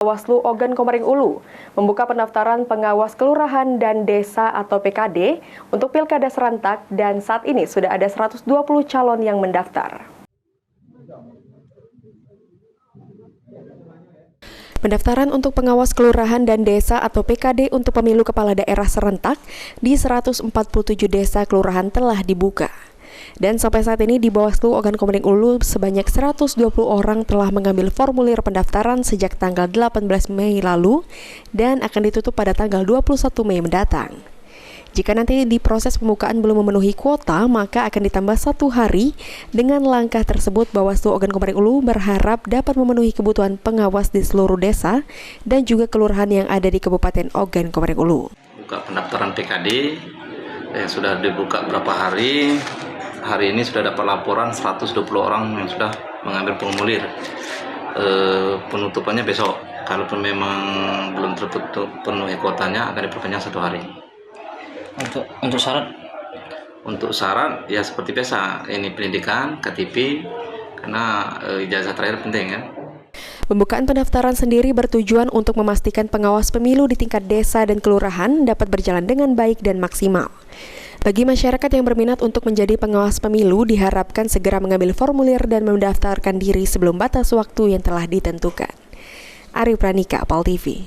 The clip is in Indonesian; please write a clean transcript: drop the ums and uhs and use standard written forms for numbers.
Bawaslu Ogan Komering Ulu membuka pendaftaran pengawas kelurahan dan desa atau PKD untuk pilkada serentak dan saat ini sudah ada 120 calon yang mendaftar. Pendaftaran untuk pengawas kelurahan dan desa atau PKD untuk pemilu kepala daerah serentak di 147 desa kelurahan telah dibuka. Dan sampai saat ini di Bawaslu Ogan Komering Ulu sebanyak 120 orang telah mengambil formulir pendaftaran sejak tanggal 18 Mei lalu dan akan ditutup pada tanggal 21 Mei mendatang. Jika nanti di proses pembukaan belum memenuhi kuota, maka akan ditambah 1 hari. Dengan langkah tersebut, Bawaslu Ogan Komering Ulu berharap dapat memenuhi kebutuhan pengawas di seluruh desa dan juga kelurahan yang ada di Kabupaten Ogan Komering Ulu. Buka pendaftaran PKD yang sudah dibuka berapa hari. Hari ini sudah dapat laporan 120 orang yang sudah mengambil formulir. Penutupannya besok. Kalaupun memang belum terpenuhi kuotanya, akan diperpanjang 1 hari. Untuk syarat? Untuk syarat ya seperti biasa, ini pendidikan, KTP, karena ijazah terakhir penting kan. Pembukaan pendaftaran sendiri bertujuan untuk memastikan pengawas pemilu di tingkat desa dan kelurahan dapat berjalan dengan baik dan maksimal. Bagi masyarakat yang berminat untuk menjadi pengawas pemilu, diharapkan segera mengambil formulir dan mendaftarkan diri sebelum batas waktu yang telah ditentukan. Ari Pranika, PAL TV.